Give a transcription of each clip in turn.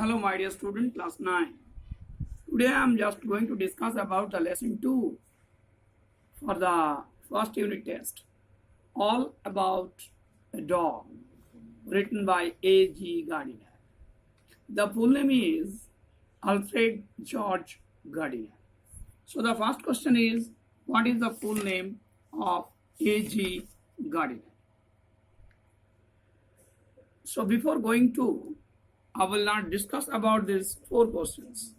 Hello my dear student, class 9. Today I am just going to discuss about the lesson 2 for the first unit test. All about a dog, written by A.G. Gardiner. The full name is Alfred George Gardiner. So the first question is, what is the full name of A.G. Gardiner? So before going to, I will not discuss about these 4 questions.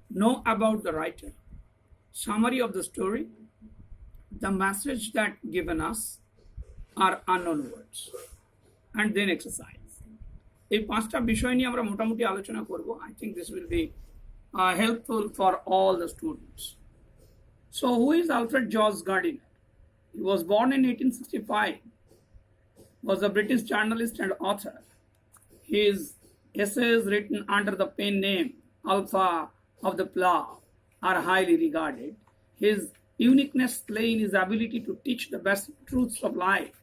Know about the writer, summary of the story, the message that given us are unknown words, and then exercise. এই পাঁচটা বিষয় নিয়ে আমরা মোটামুটি আলোচনা করব. I think this will be helpful for all the students. So who is Alfred George Gardiner? He was born in 1865, was a British journalist and author. His essays written under the pen name Alpha of the Plough are highly regarded. His uniqueness lay in his ability to teach the basic truths of life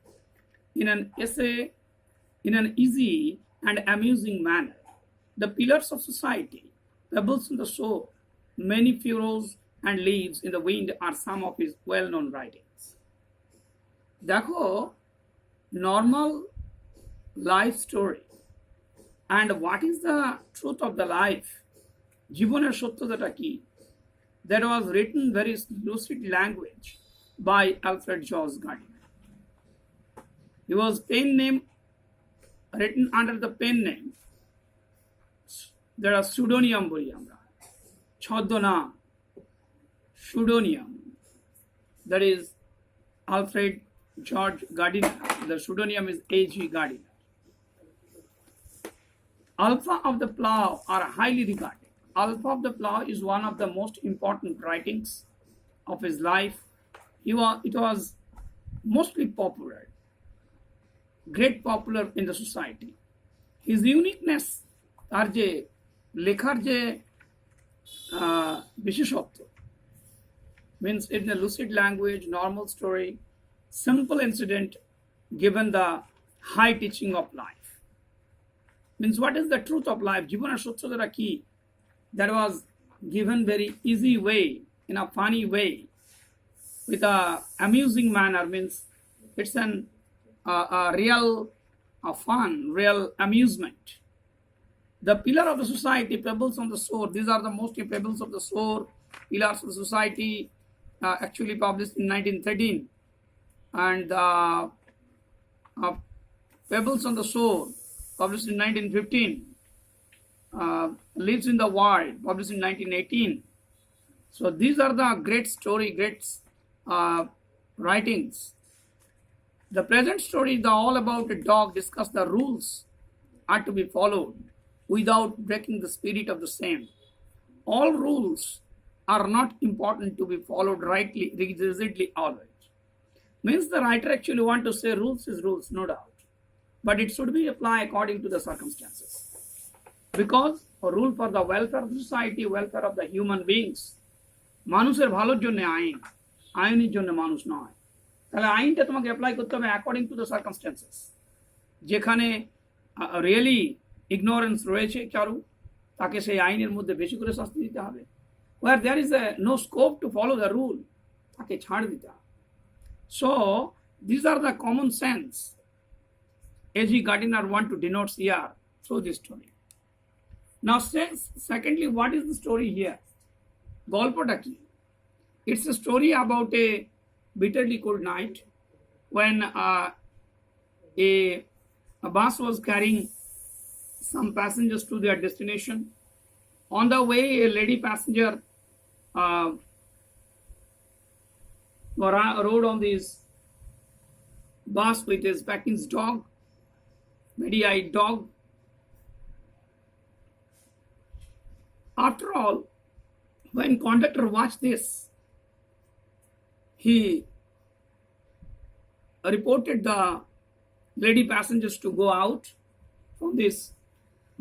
in an essay, in an easy and amusing manner. The pillars of society, pebbles in the soul, many furrows and leaves in the wind are some of his well-known writings. দেখো, normal life story and what is the truth of the life, জীবনের সত্যতাটা কি, that was written very lucid language by Alfred George Gardiner. He was pen name written under the pen name. There are pseudonym বলি আমরা, ছদ্মনাম, pseudonym, that is Alfred George Gardiner. The pseudonym is A.G. Gardiner. Alpha of the Plough are highly regarded. Alpha of the Plough is one of the most important writings of his life. It was mostly popular, great popular in the society. His uniqueness, তার যে লেখার যে বিশেষত্ব, means in a lucid language, normal story, simple incident given the high teaching of life. Means what is the truth of life, জীবনের সত্যতা কি, that was given very easy way, in a funny way, with a amusing manner. Means it's a real fun, real amusement. The pillar of the society, pebbles on the shore, these are the most pebbles of the shore, pillars of the society, actually published in 1913, and pebbles on the shore, published in 1915, Lives in the Wild, published in 1918. So these are the great story, great writings. The present story is all about a dog. Discuss the rules are to be followed without breaking the spirit of the same. All rules are not important to be followed rightly, rigidly always. Means the writer actually want to say rules is rules, no doubt, but it should be applied according to the circumstances. Because a rule for the welfare of the society, welfare of the human beings, মানুষের ভালোর জন্য আইন, আইনের জন্য মানুষ নয়। তাহলে আইনটা তোমাকে অ্যাপ্লাই করতে হবে অ্যাকর্ডিং টু দ্য সার্কামস্ট্যান্সেস। যেখানে রিয়েলি ইগনোরেন্স রয়েছে কারু, তাকে সেই আইনের মধ্যে বেশি করে শাস্তি দিতে হবে। Where there is no scope to follow the rule, তাকে ছাড় দিতে হবে। So this are the common sense A.G. Gardiner want to denote here through this story. Now, secondly, what is the story here? গল্পটা কি? It's a story about a bitterly cold night when a bus was carrying some passengers to their destination. On the way, a lady passenger rode on this bus with his Pekingese dog, very-eyed dog. After all, when conductor watched this, he reported the lady passengers to go out from this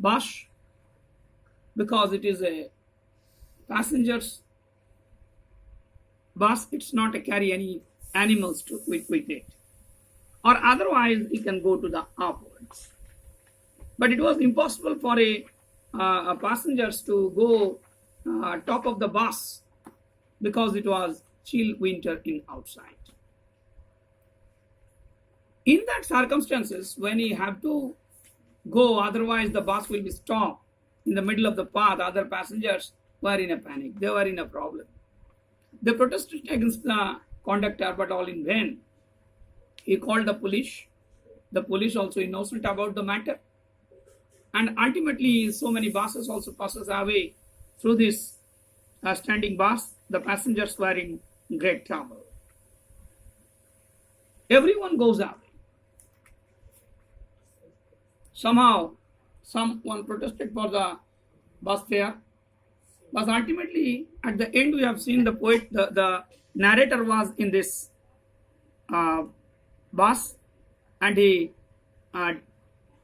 bus because it is a passengers bus. It's not to carry any animals with it, or otherwise he can go to the upwards. But it was impossible for a passengers to go top of the bus because it was chill winter in outside. In that circumstances, when you have to go, otherwise the bus will be stopped in the middle of the path, other passengers were in a panic. They were in a problem. They protested against the conductor, but all in vain. He called the police. The police also innocent about the matter. And ultimately, so many buses also passes away through this standing bus. The passengers were in great trouble. Everyone goes away. Somehow, someone protested for the bus fare. But ultimately, at the end, we have seen the poet, the narrator was in this bus, and he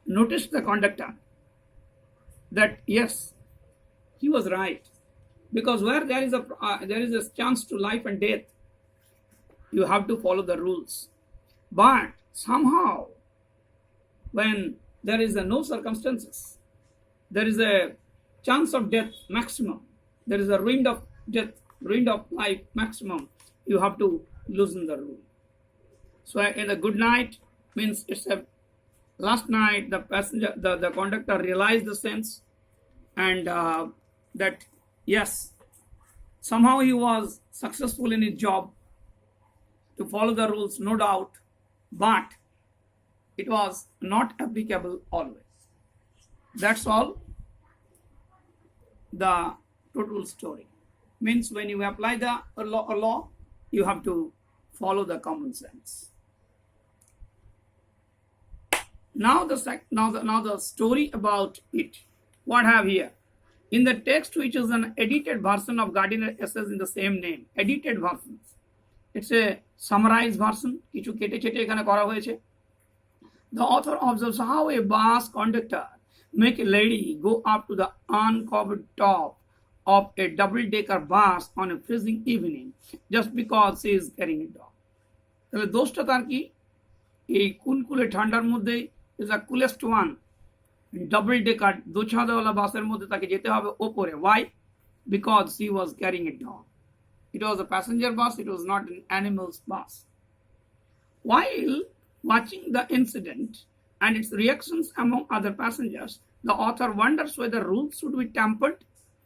noticed the conductor that yes, he was right, because where there is a chance to life and death, you have to follow the rules. But somehow, when there is no circumstances, there is a chance of death maximum, there is a ruin of death, ruin of life maximum, you have to loosen the rule. So in a good night means it's a last night, the passenger, the conductor realized the sense, and that yes, somehow he was successful in his job to follow the rules, no doubt, but it was not applicable always. That's all the total story. Means when you apply the law, you have to follow the common sense. Now the story about it. What have here? In the text, which is an edited version of Gardiner essays in the same name, edited versions. It's a summarized version. কিছু কেটে কেটে এখানে করা হয়েছে. The author observes how a bus conductor make a lady go up to the uncovered top of a double-decker bus on a freezing evening just because she is carrying a dog. তাহলে দোষটা তার কি? এই কুলকুলে ঠান্ডার মধ্যে is the coolest one. Double-decker দোছাদাওয়ালা বাসের মধ্যে তাকে যেতে হবে ওপরে. Why? Because she was carrying a dog. It was a passenger bus. It was not an animal's bus. While watching the incident and its reactions among other passengers, the author wonders whether rules should be tampered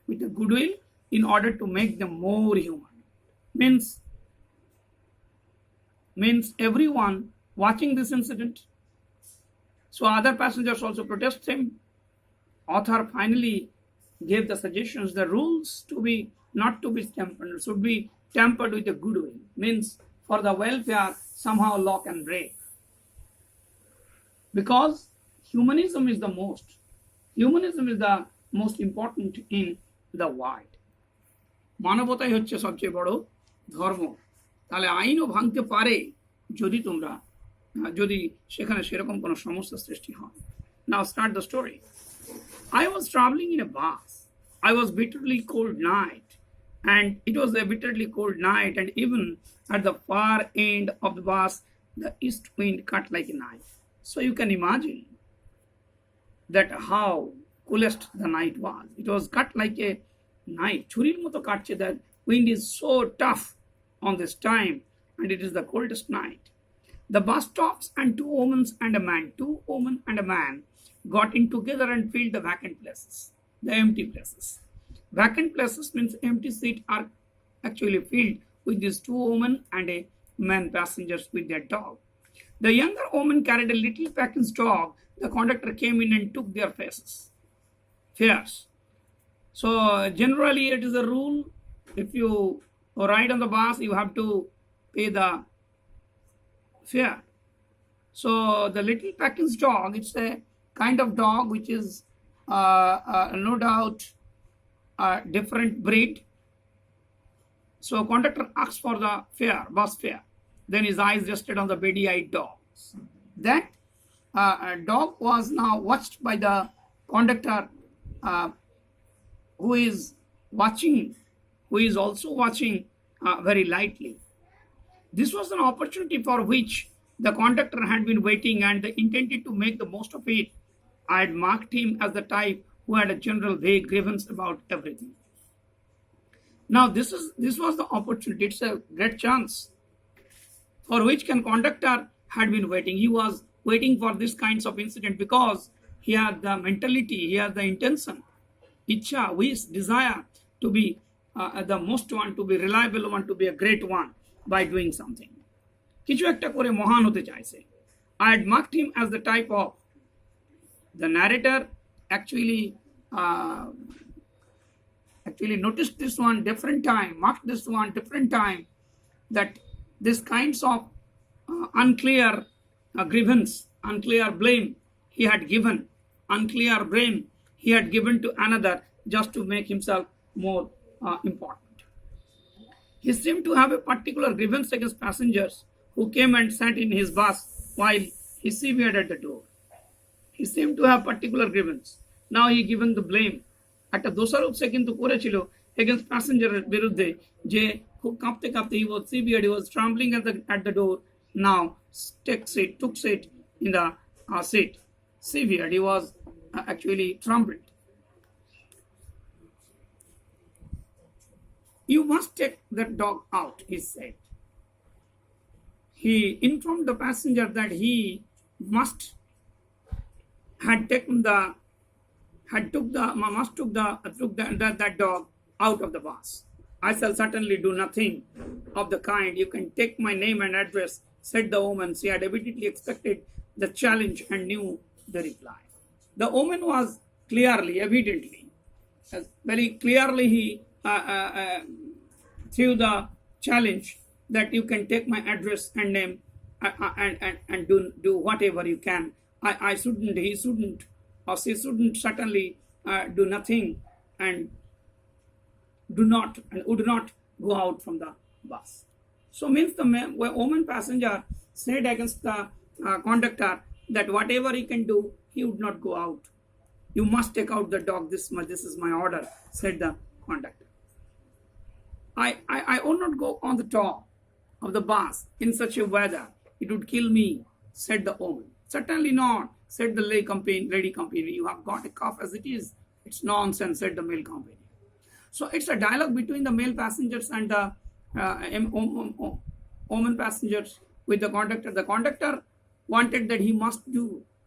with a goodwill in order to make them more human. Means everyone watching this incident. So other passengers also protest him. Author finally gave the suggestions, the rules to be not to be tampered, should be tampered with a goodwill. Means for the welfare, somehow law can break. Because humanism is the most important in the world. মানবতাই হচ্ছে সবচেয়ে বড় ধর্ম। তাহলে আইনও ভাঙতে পারে যদি সেখানে সেরকম কোনো সমস্যা সৃষ্টি হয়। Now start the story. I was traveling in a bus. I was bitterly cold night, and it was a bitterly cold night, and even at the far end of the bus, the east wind cut like a knife. So you can imagine that how coolest the night was. It was cut like a knife. ছুরির মতো কাটছে. The wind is so tough on this time, and it is the coldest night. The bus stops, and two women and a man got in together and filled the vacant places, the empty places. Vacant places means empty seats are actually filled with these two women and a man passengers with their dog. The younger woman carried a little package dog. The conductor came in and took their fares. So generally it is a rule, if you ride on the bus, you have to pay the fare. So the little package dog, it's a kind of dog which is no doubt a different breed. So conductor asks for the fare, bus fare. Then his eyes rested on the beady-eyed dog. That dog was now watched by the conductor, who is also watching very lightly. This was an opportunity for which the conductor had been waiting, and they intended to make the most of it. I had marked him as the type who who had a general vague grievance about everything. Now this was the opportunity. It's a great chance for which can conductor had been waiting. He was waiting for this kinds of incident because he had the mentality, he had the intention, icha, wish, desire to be the most one, to be reliable one, to be a great one by doing something. কিছু একটা করে মহান হতে চাইছে. I had marked him as the type of the narrator actually noticed this one different time, marked this one different time, that this kinds of unclear grievance, unclear blame he had given, unclear blame he had given to another just to make himself more important. He seemed to have a particular grievance against passengers who came and sat in his bus while he severed at the door. He seemed to have particular grievance. Now he given the blame. একটা দোষারোপ সে কিন্তু করেছিল against প্যাসেঞ্জারের বিরুদ্ধে যে খুব কাঁপতে কাঁপতে he was severed, he was trembling at the door. Now took seat in the seat. Severed, he was actually trembled. You must take that dog out, he said. He informed the passenger that he must took that dog out of the bus. I shall certainly do nothing of the kind. You can take my name and address, said the woman. She had evidently expected the challenge and knew the reply. The woman was clearly, evidently, very clearly he threw the challenge that you can take my address and name and do whatever you can. He shouldn't, or she shouldn't certainly do nothing and would not go out from the bus. So means the woman passenger said against the conductor that whatever he can do, he would not go out. You must take out the dog this much. This is my order, said the conductor. I would not go on the top of the bus in such a weather. It would kill me, said the woman. Certainly not, said the lady companion. You have got a cough as it is. It's nonsense, said the male companion. So it's a dialogue between the male passengers and the woman passengers with the conductor. The conductor wanted that he must do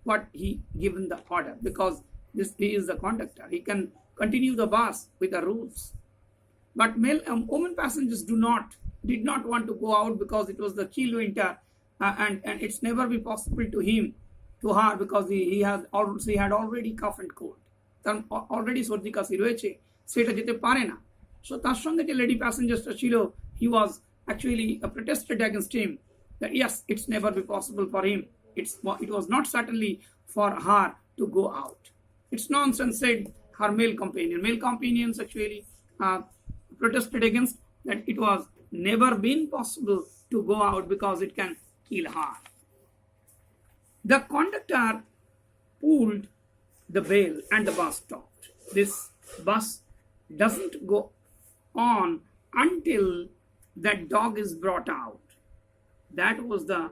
what he given the order because he is the conductor. He can continue the bus with the rules. But woman passengers did not want to go out because it was the chill winter and it's never be possible to her because he had already cough and cold. Already সর্দি কাশি রয়েছে, সেটা যেতে পারে না. So তার সঙ্গে যে lady প্যাসেঞ্জারটা ছিল, he was actually protested against him that yes, it's never be possible for him. It was not certainly for her to go out. It's nonsense, said her male companion. Male companions actually protested against that it was never been possible to go out because it can kill her. The conductor pulled the bell and the bus stopped. This bus doesn't go on until that dog is brought out. That was the,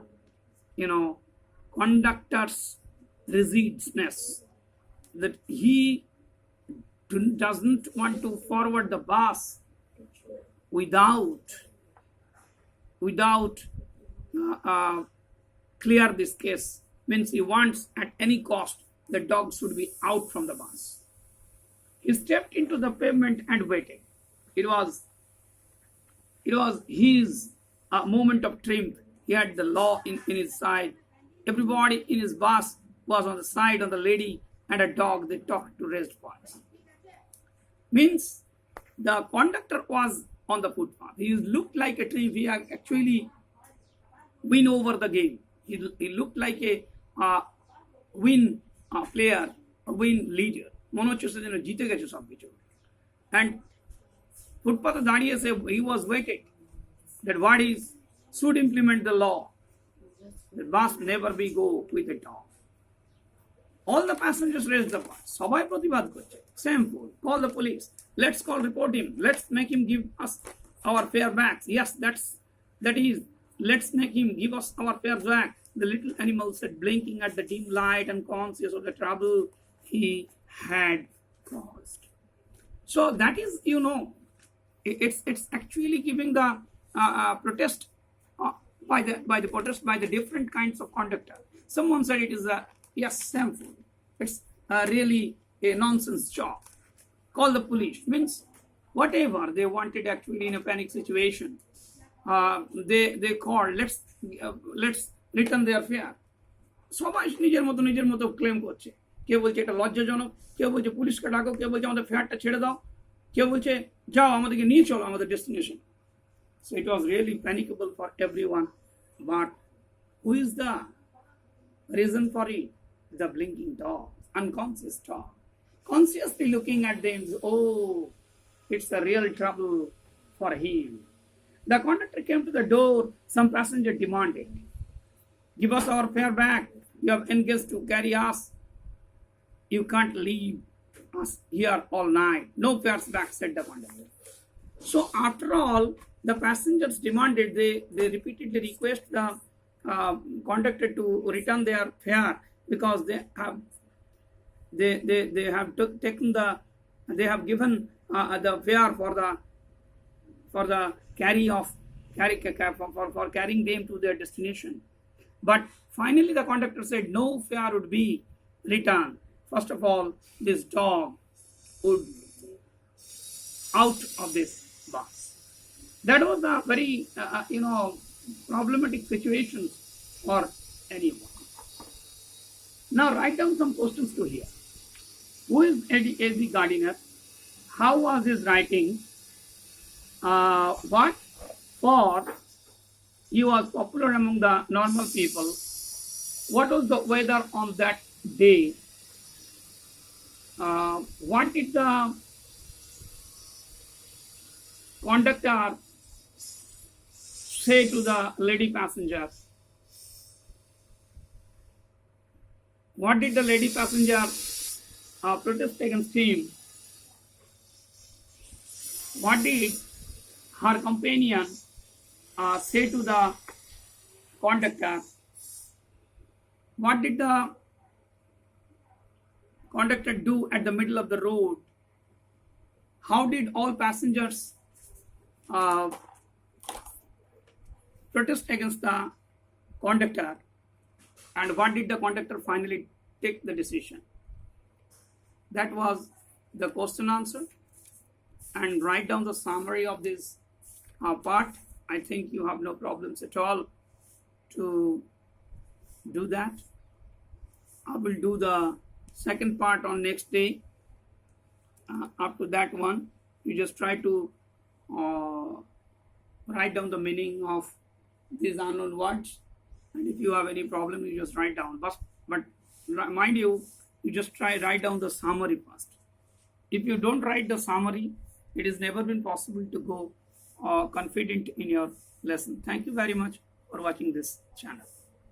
conductor's rigidness, that he doesn't want to forward the bus without clear this case. Means he wants at any cost the dog should be out from the bus. He stepped into the pavement and waited. It was his moment of triumph. He had the law in his side. Everybody in his bus was on the side of the lady and a dog. They talked to raised voice. Means the conductor was on the footpath. He looked like a triumph. He actually win over the game. He looked like a win player, a win leader. মনে হচ্ছে যেন জিতে গেছে সবকিছু. And ফুটপাথে দাঁড়িয়ে he was waiting that what is should implement the law. The bus never be go with a dog. All the passengers raised the voice. সবাই প্রতিবাদ করছে. Same fool. Call the police. Let's report him. Let's make him give us our fare back. Yes, that is. Let's make him give us our fare back. The little animal said, blinking at the dim light and conscious of the trouble he had caused. So that is, it's actually giving the protest by the protest by the different kinds of conductor. Someone said it is a yes shameful. It's really a nonsense job. Call the police means whatever they wanted actually in a panic situation. They called let's return their fare. সবাই নিজের মতো claim করছে, কেউ বলছে এটা লজ্জাজনক, কেউ বলছে পুলিশকে ডাকো, কেউ বলছে আমাদের ফেয়ারটা ছেড়ে দাও, কেউ বলছে যাও আমাদেরকে নিয়ে চলো আমাদের destination. So it was really panicable for everyone. But who is the reason for it? The blinking dog, unconscious dog, consciously looking at them. Oh, it's a real trouble for him. The conductor came to the door. Some passenger demanded, "Give us our fare back. You have engaged to carry us. You can't leave us here all night. No fares back," said the conductor. So after all, the passengers demanded, they repeatedly request the conductor to return their fare because they have given the fare for carrying them to their destination. But finally the conductor said no fare would be returned. First of all, this dog would out of this bus. That was a very problematic situation for anyone. Now write down some questions to here. Who is Eddie Gardiner? How was his writing? What for he was popular among the normal people? What was the weather on that day? What did the conductor say to the lady passengers? What did the lady passenger protest against him? What did her companion say to the conductor? What did the conductor do at the middle of the road? How did all passengers protest against the conductor? And what did the conductor finally take the decision? That was the question answer. And write down the summary of this part. I think you have no problems at all to do that. I will do the second part on next day. Up to that one, you just try to write down the meaning of these unknown words. And if you have any problem, you just write down. But mind you, you just write down the summary first. If you don't write the summary, it has never been possible to go confident in your lesson. Thank you very much for watching this channel.